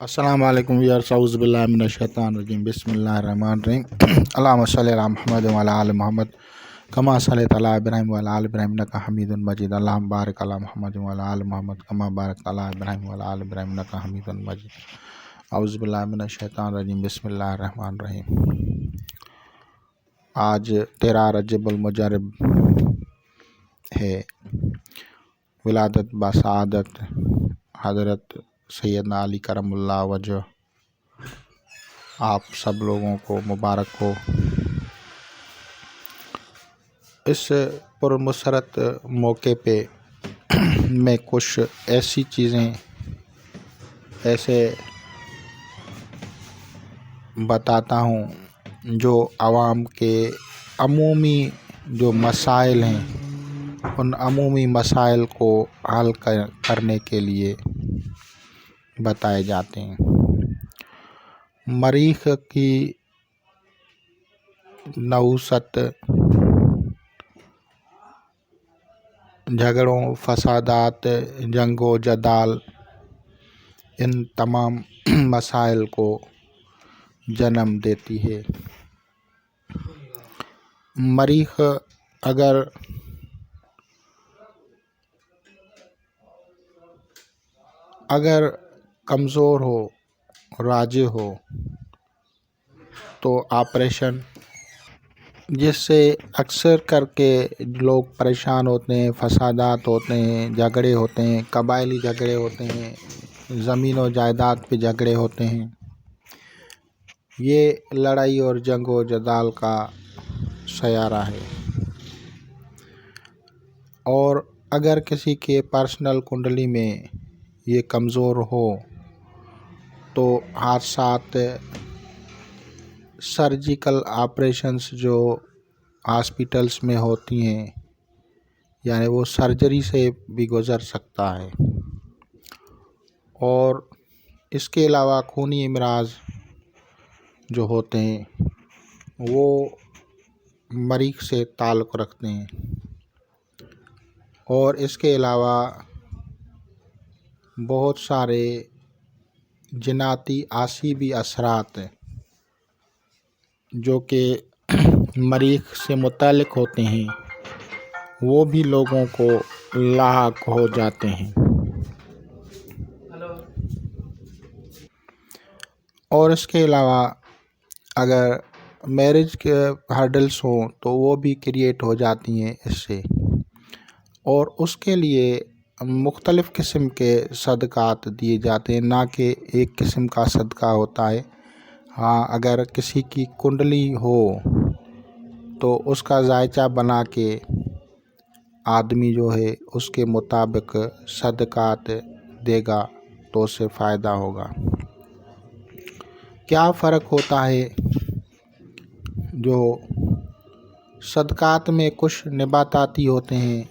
السلام علیکم ویئرس، اعوذ باللہ من الشیطان الرجیم، بسم اللہ الرحمن الرحیم۔ اللہم صلی علی محمد وعلی آل محمد کما صلیت علی ابراہیم وعلی آل ابراہیم انک حمید مجید۔ اللہم بارک علی محمد وعلی آل محمد کما بارکت علی ابراہیم وعلی آل ابراہیم انک حمید مجید۔ اعوذ باللہ من الشیطان الرجیم، بسم اللہ الرحمن الرحیم۔ آج 13 رجب المجرب ہے، ولادت بسعادت حضرت سیدنا علی کرم اللہ وجہ۔ آپ سب لوگوں کو مبارک ہو۔ اس پرمسرت موقع پہ میں کچھ ایسی چیزیں ایسے بتاتا ہوں جو عوام کے عمومی جو مسائل ہیں، ان عمومی مسائل کو حل کرنے کے لیے بتائے جاتے ہیں۔ مریخ کی نحوست، جھگڑوں، فسادات، جنگ و جدال، ان تمام مسائل کو جنم دیتی ہے۔ مریخ اگر کمزور ہو، راجع ہو، تو آپریشن، جس سے اکثر کر کے لوگ پریشان ہوتے ہیں، فسادات ہوتے ہیں، جھگڑے ہوتے ہیں، قبائلی جھگڑے ہوتے ہیں، زمین و جائیداد پہ جھگڑے ہوتے ہیں۔ یہ لڑائی اور جنگ و جدال کا سیارہ ہے، اور اگر کسی کے پرسنل کنڈلی میں یہ کمزور ہو تو حادثات، سرجیکل آپریشنز جو ہاسپیٹلز میں ہوتی ہیں، یعنی وہ سرجری سے بھی گزر سکتا ہے۔ اور اس کے علاوہ خونی امراض جو ہوتے ہیں وہ مریخ سے تعلق رکھتے ہیں۔ اور اس کے علاوہ بہت سارے جناتی آسیبی اثرات جو کہ مریخ سے متعلق ہوتے ہیں، وہ بھی لوگوں کو لاحق ہو جاتے ہیں۔ اور اس کے علاوہ اگر میرج کے ہرڈلز ہوں تو وہ بھی کریٹ ہو جاتی ہیں اس سے۔ اور اس کے لیے مختلف قسم کے صدقات دیے جاتے ہیں، نہ کہ ایک قسم کا صدقہ ہوتا ہے۔ ہاں، اگر کسی کی کنڈلی ہو تو اس کا ذائچہ بنا کے آدمی جو ہے اس کے مطابق صدقات دے گا تو اس سے فائدہ ہوگا۔ کیا فرق ہوتا ہے؟ جو صدقات میں کچھ نباتاتی ہوتے ہیں،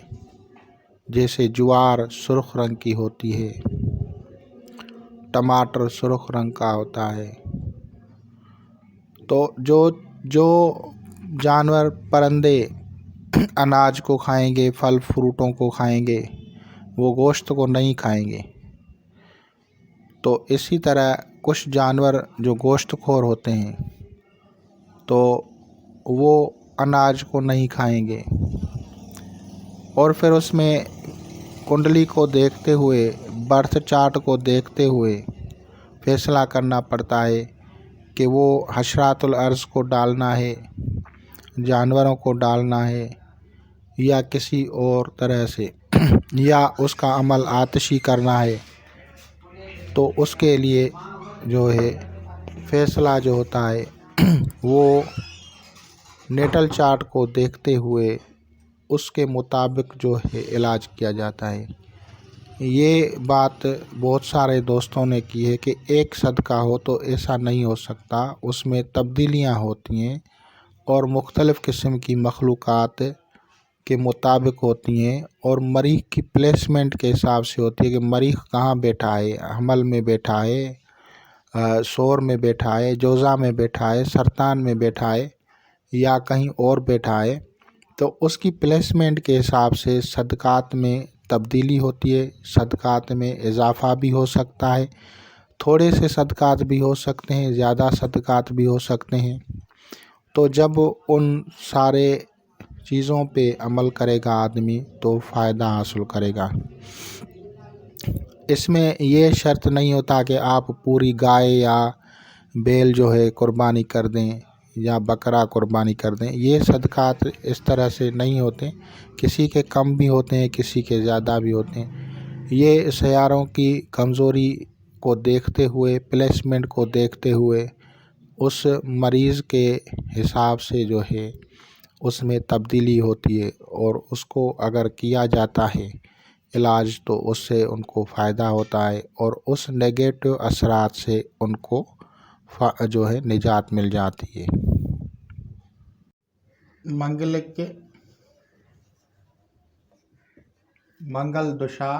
جیسے جوار سرخ رنگ کی ہوتی ہے، ٹماٹر سرخ رنگ کا ہوتا ہے، تو جو جانور پرندے اناج کو کھائیں گے، پھل فروٹوں کو کھائیں گے، وہ گوشت کو نہیں کھائیں گے۔ تو اسی طرح کچھ جانور جو گوشت خور ہوتے ہیں تو وہ اناج کو نہیں کھائیں گے۔ اور پھر اس میں کنڈلی کو دیکھتے ہوئے، برتھ چارٹ کو دیکھتے ہوئے فیصلہ کرنا پڑتا ہے کہ وہ حشرات الارض کو ڈالنا ہے، جانوروں کو ڈالنا ہے، یا کسی اور طرح سے، یا اس کا عمل آتشی کرنا ہے۔ تو اس کے لیے جو ہے فیصلہ جو ہوتا ہے وہ نیٹل چارٹ کو دیکھتے ہوئے اس کے مطابق جو ہے علاج کیا جاتا ہے۔ یہ بات بہت سارے دوستوں نے کی ہے کہ ایک صدقہ ہو تو ایسا نہیں ہو سکتا، اس میں تبدیلیاں ہوتی ہیں اور مختلف قسم کی مخلوقات کے مطابق ہوتی ہیں، اور مریخ کی پلیسمنٹ کے حساب سے ہوتی ہے کہ مریخ کہاں بیٹھا ہے، حمل میں بیٹھا ہے، سور میں بیٹھا ہے، جوزا میں بیٹھا ہے، سرطان میں بیٹھا ہے، یا کہیں اور بیٹھا ہے۔ تو اس کی پلیسمنٹ کے حساب سے صدقات میں تبدیلی ہوتی ہے، صدقات میں اضافہ بھی ہو سکتا ہے۔ تھوڑے سے صدقات بھی ہو سکتے ہیں، زیادہ صدقات بھی ہو سکتے ہیں۔ تو جب ان سارے چیزوں پہ عمل کرے گا آدمی تو فائدہ حاصل کرے گا۔ اس میں یہ شرط نہیں ہوتا کہ آپ پوری گائے یا بیل جو ہے قربانی کر دیں یا بکرا قربانی کر دیں۔ یہ صدقات اس طرح سے نہیں ہوتے، کسی کے کم بھی ہوتے ہیں، کسی کے زیادہ بھی ہوتے ہیں۔ یہ سیاروں کی کمزوری کو دیکھتے ہوئے، پلیسمنٹ کو دیکھتے ہوئے، اس مریض کے حساب سے جو ہے اس میں تبدیلی ہوتی ہے، اور اس کو اگر کیا جاتا ہے علاج تو اس سے ان کو فائدہ ہوتا ہے، اور اس نیگیٹو اثرات سے ان کو جو ہے نجات مل جاتی ہے۔ منگل دشا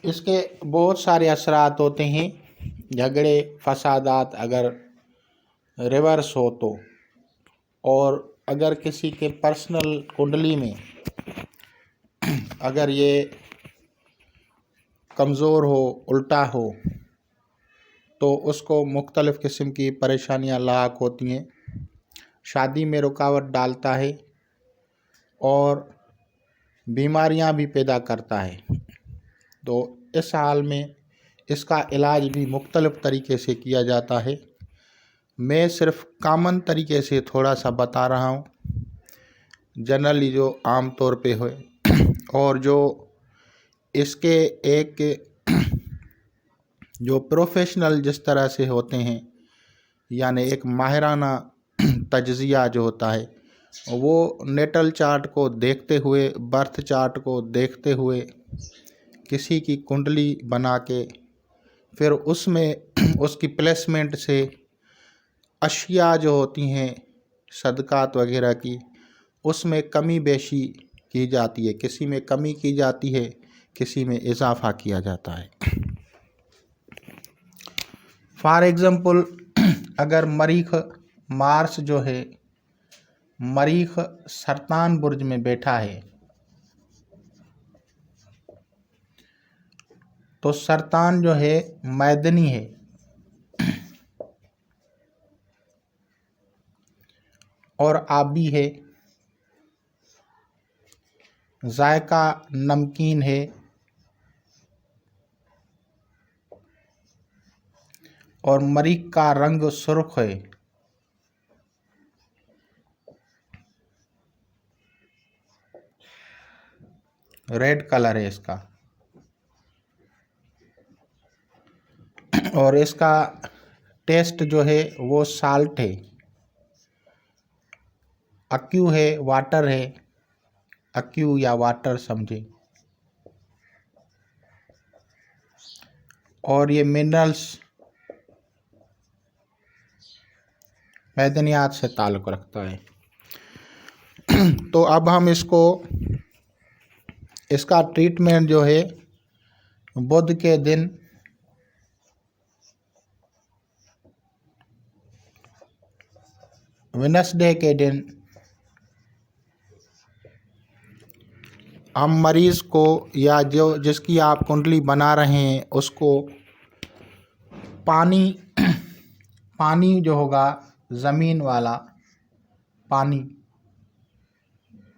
اس کے بہت سارے اثرات ہوتے ہیں۔ جھگڑے فسادات اگر ریورس ہو تو، اور اگر کسی کے پرسنل کنڈلی میں اگر یہ کمزور ہو، الٹا ہو، تو اس کو مختلف قسم کی پریشانیاں لاحق ہوتی ہیں، شادی میں رکاوٹ ڈالتا ہے اور بیماریاں بھی پیدا کرتا ہے۔ تو اس حال میں اس کا علاج بھی مختلف طریقے سے کیا جاتا ہے۔ میں صرف کامن طریقے سے تھوڑا سا بتا رہا ہوں، جنرلی جو عام طور پہ ہوئے، اور جو اس کے ایک جو پروفیشنل جس طرح سے ہوتے ہیں، یعنی ایک ماہرانہ تجزیہ جو ہوتا ہے، وہ نیٹل چارٹ کو دیکھتے ہوئے، برتھ چارٹ کو دیکھتے ہوئے، کسی کی کنڈلی بنا کے پھر اس میں اس کی پلیسمنٹ سے اشیاء جو ہوتی ہیں صدقات وغیرہ کی، اس میں کمی بیشی کی جاتی ہے، کسی میں کمی کی جاتی ہے، کسی میں اضافہ کیا جاتا ہے۔ فار ایگزامپل، اگر مریخ مارس جو ہے، مریخ سرطان برج میں بیٹھا ہے، تو سرطان جو ہے معدنی ہے، اور آبی ہے، ذائقہ نمکین ہے، اور مریخ کا رنگ سرخ ہے۔ ریڈ کلر ہے اس کا، اور اس کا ٹیسٹ جو ہے وہ سالٹ ہے، اکیو ہے، واٹر ہے، اکیو یا واٹر سمجھے، اور یہ منرلز معدنیات سے تعلق رکھتا ہے۔ تو اب ہم اس کا ٹریٹمنٹ جو ہے بدھ کے دن وینسڈے کے دن ہم مریض کو، یا جس کی آپ کنڈلی بنا رہے ہیں، اس کو پانی جو ہوگا زمین والا پانی،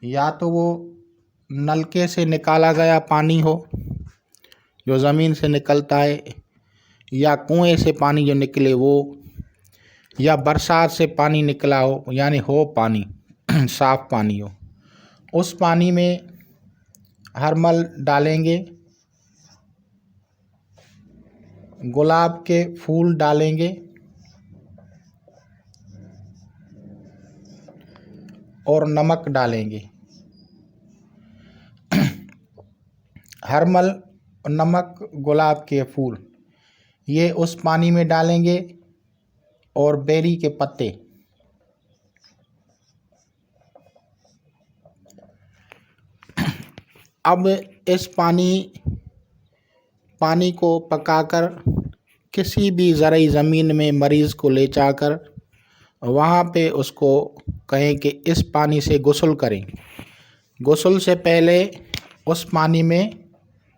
یا تو وہ نلکے سے نکالا گیا پانی ہو جو زمین سے نکلتا ہے، یا کنویں سے پانی جو نکلے وہ، یا برسات سے پانی نکلا ہو، یعنی ہو پانی صاف پانی ہو، اس پانی میں ہرمل ڈالیں گے، گلاب کے پھول ڈالیں گے، اور نمک ڈالیں گے۔ ہرمل، نمک، گلاب کے پھول یہ اس پانی میں ڈالیں گے، اور بیری کے پتے۔ اب اس پانی کو پکا کر کسی بھی زرعی زمین میں مریض کو لے جا کر وہاں پہ اس کو کہیں کہ اس پانی سے غسل کریں۔ غسل سے پہلے اس پانی میں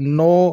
9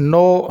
9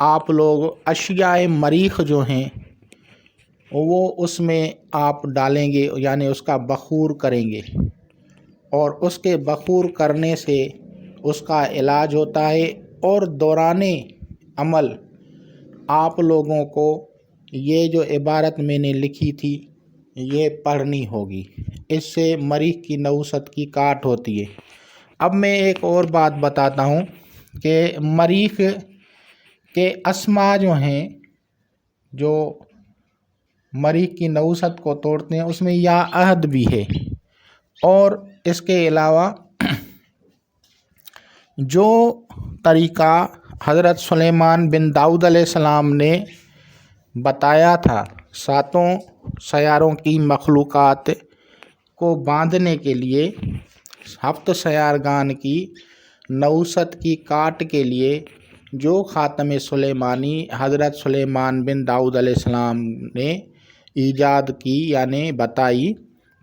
آپ لوگ اشیاء مریخ جو ہیں وہ اس میں آپ ڈالیں گے، یعنی اس کا بخور کریں گے، اور اس کے بخور کرنے سے اس کا علاج ہوتا ہے۔ اور دوران عمل آپ لوگوں کو یہ جو عبارت میں نے لکھی تھی یہ پڑھنی ہوگی، اس سے مریخ کی نحوست کی کاٹ ہوتی ہے۔ اب میں ایک اور بات بتاتا ہوں کہ مریخ کے اسما جو ہیں، جو مریخ کی نحوست کو توڑتے ہیں، اس میں یا عہد بھی ہے، اور اس کے علاوہ جو طریقہ حضرت سلیمان بن داؤد علیہ السلام نے بتایا تھا 7 سیاروں کی مخلوقات کو باندھنے کے لیے، 7 سیارگان کی نحوست کی کاٹ کے لیے، جو خاتم سلیمانی حضرت سلیمان بن داؤد علیہ السلام نے ایجاد کی یعنی بتائی،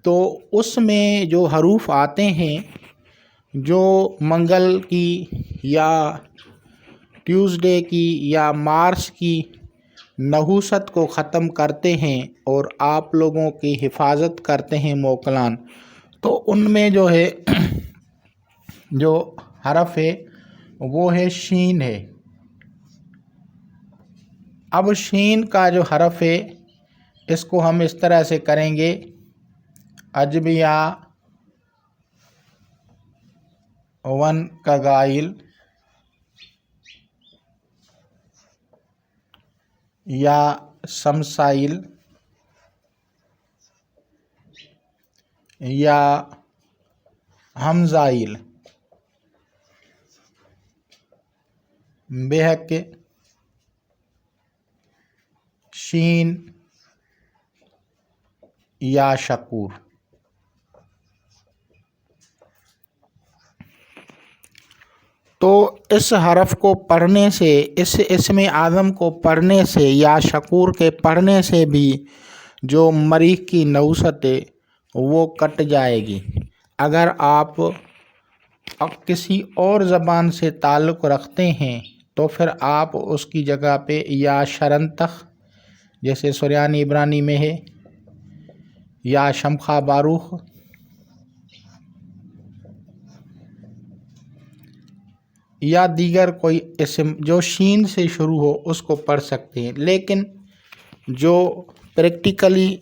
تو اس میں جو حروف آتے ہیں جو منگل کی یا ٹیوزڈے کی یا مارس کی نحوست کو ختم کرتے ہیں اور آپ لوگوں کی حفاظت کرتے ہیں موکلان، تو ان میں جو ہے جو حرف ہے وہ ہے شین ہے۔ اب شین کا جو حرف ہے اس کو ہم اس طرح سے کریں گے، اجبیا ون کگائل یا سمسائل یا ہمزائل بہک شین یا شکور۔ تو اس حرف کو پڑھنے سے، اس اسم اعظم کو پڑھنے سے یا شکور کے پڑھنے سے بھی جو مریخ کی نحوست ہے وہ کٹ جائے گی۔ اگر آپ کسی اور زبان سے تعلق رکھتے ہیں تو پھر آپ اس کی جگہ پہ یا شرنتخ جیسے سریانی عبرانی میں ہے، یا شمخا باروخ، یا دیگر کوئی اسم جو شین سے شروع ہو اس کو پڑھ سکتے ہیں، لیکن جو پریکٹیکلی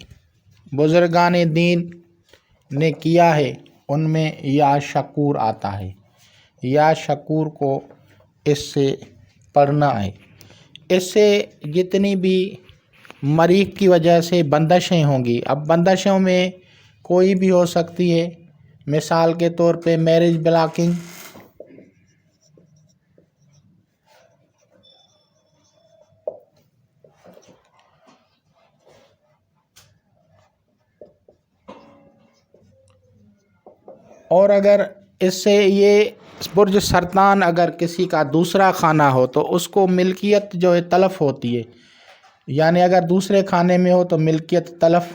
بزرگان دین نے کیا ہے ان میں یا شکور آتا ہے، یا شکور کو اس سے پڑھنا ہے۔ اس سے جتنی بھی مریخ کی وجہ سے بندشیں ہوں گی، اب بندشوں میں کوئی بھی ہو سکتی ہے، مثال کے طور پہ میرج بلاکنگ، اور اگر اس سے یہ برج سرطان اگر کسی کا دوسرا خانہ ہو تو اس کو ملکیت جو ہے تلف ہوتی ہے، یعنی اگر دوسرے خانے میں ہو تو ملکیت تلف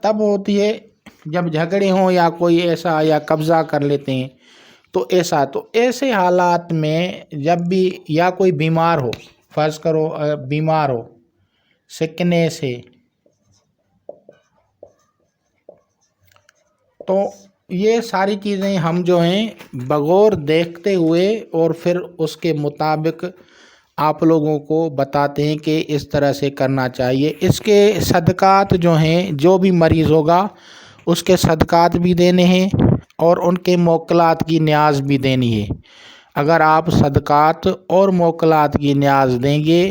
تب ہوتی ہے جب جھگڑے ہوں یا کوئی ایسا یا قبضہ کر لیتے ہیں، تو ایسے حالات میں جب بھی یا کوئی بیمار ہو، فرض کرو بیمار ہو سکنیس ہے، تو یہ ساری چیزیں ہم جو ہیں بغور دیکھتے ہوئے اور پھر اس کے مطابق آپ لوگوں کو بتاتے ہیں کہ اس طرح سے کرنا چاہیے۔ اس کے صدقات جو ہیں، جو بھی مریض ہوگا اس کے صدقات بھی دینے ہیں اور ان کے موکلات کی نیاز بھی دینی ہے۔ اگر آپ صدقات اور موکلات کی نیاز دیں گے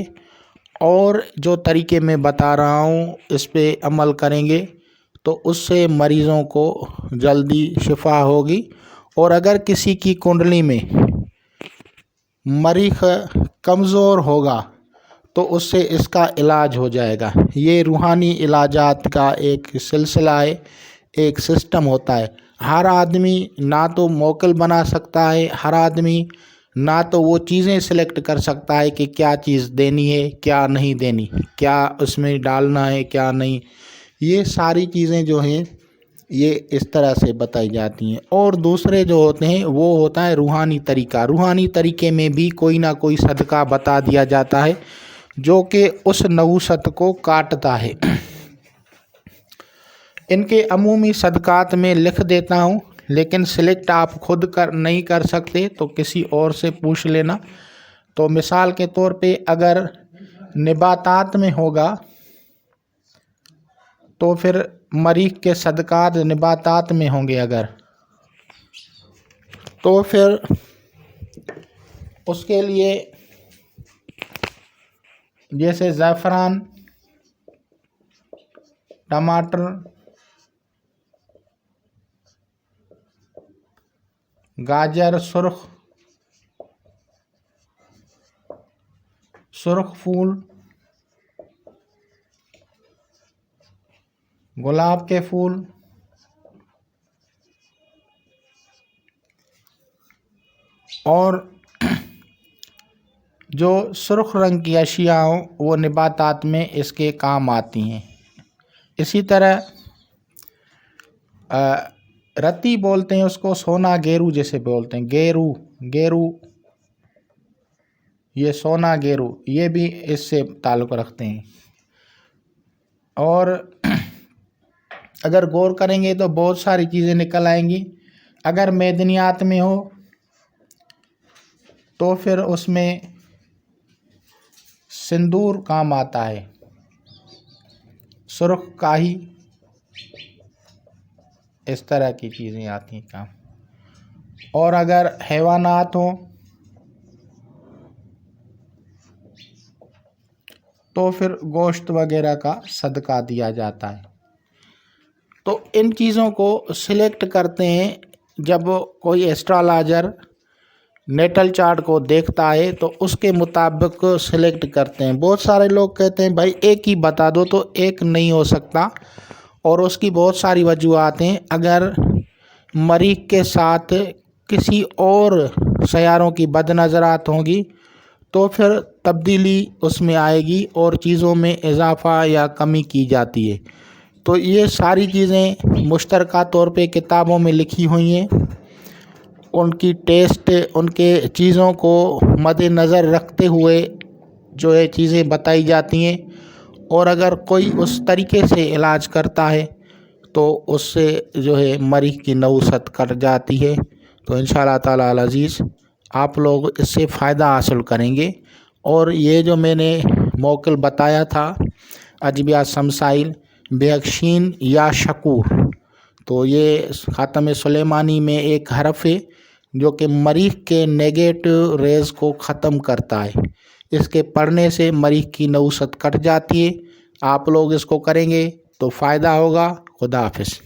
اور جو طریقے میں بتا رہا ہوں اس پہ عمل کریں گے تو اس سے مریضوں کو جلدی شفا ہوگی۔ اور اگر کسی کی کنڈلی میں مریخ کمزور ہوگا تو اس سے اس کا علاج ہو جائے گا۔ یہ روحانی علاجات کا ایک سلسلہ ہے، ایک سسٹم ہوتا ہے۔ ہر آدمی نہ تو موکل بنا سکتا ہے، ہر آدمی نہ تو وہ چیزیں سلیکٹ کر سکتا ہے کہ کیا چیز دینی ہے کیا نہیں دینی، کیا اس میں ڈالنا ہے کیا نہیں۔ یہ ساری چیزیں جو ہیں یہ اس طرح سے بتائی جاتی ہیں۔ اور دوسرے جو ہوتے ہیں وہ ہوتا ہے روحانی طریقہ۔ روحانی طریقے میں بھی کوئی نہ کوئی صدقہ بتا دیا جاتا ہے جو کہ اس نحوست کو کاٹتا ہے۔ ان کے عمومی صدقات میں لکھ دیتا ہوں، لیکن سلیکٹ آپ خود نہیں کر سکتے تو کسی اور سے پوچھ لینا۔ تو مثال کے طور پہ اگر نباتات میں ہوگا تو پھر مریخ کے صدقات نباتات میں ہوں گے اگر، تو پھر اس کے لیے جیسے زعفران، ٹماٹر، گاجر، سرخ پھول، گلاب کے پھول، اور جو سرخ رنگ کی اشیاء ہوں وہ نباتات میں اس کے کام آتی ہیں۔ اسی طرح رتی بولتے ہیں اس کو، سونا گیرو جیسے بولتے ہیں، گیرو یہ سونا گیرو، یہ بھی اس سے تعلق رکھتے ہیں۔ اور اگر غور کریں گے تو بہت ساری چیزیں نکل آئیں گی۔ اگر معدنیات میں ہو تو پھر اس میں سندور کام آتا ہے، سرخ کاہی، اس طرح کی چیزیں آتی ہیں کام۔ اور اگر حیوانات ہوں تو پھر گوشت وغیرہ کا صدقہ دیا جاتا ہے۔ تو ان چیزوں کو سلیکٹ کرتے ہیں جب کوئی ایسٹرالائزر نیٹل چارٹ کو دیکھتا ہے تو اس کے مطابق سلیکٹ کرتے ہیں۔ بہت سارے لوگ کہتے ہیں بھائی ایک ہی بتا دو، تو ایک نہیں ہو سکتا، اور اس کی بہت ساری وجوہات ہیں۔ اگر مریخ کے ساتھ کسی اور سیاروں کی بد نظرات ہوں گی تو پھر تبدیلی اس میں آئے گی اور چیزوں میں اضافہ یا کمی کی جاتی ہے۔ تو یہ ساری چیزیں مشترکہ طور پہ کتابوں میں لکھی ہوئی ہیں، ان کی ٹیسٹ، ان کے چیزوں کو مد نظر رکھتے ہوئے جو ہے چیزیں بتائی جاتی ہیں۔ اور اگر کوئی اس طریقے سے علاج کرتا ہے تو اس سے جو ہے مریخ کی نحوست کٹ جاتی ہے۔ تو انشاءاللہ تعالی العزیز آپ لوگ اس سے فائدہ حاصل کریں گے۔ اور یہ جو میں نے موکل بتایا تھا ادبیات سمسائل بیکشین یا شکور، تو یہ خاتم سلیمانی میں ایک حرف ہے جو کہ مریخ کے نیگیٹو ریز کو ختم کرتا ہے۔ اس کے پڑھنے سے مریخ کی نحوست کٹ جاتی ہے۔ آپ لوگ اس کو کریں گے تو فائدہ ہوگا۔ خدا حافظ۔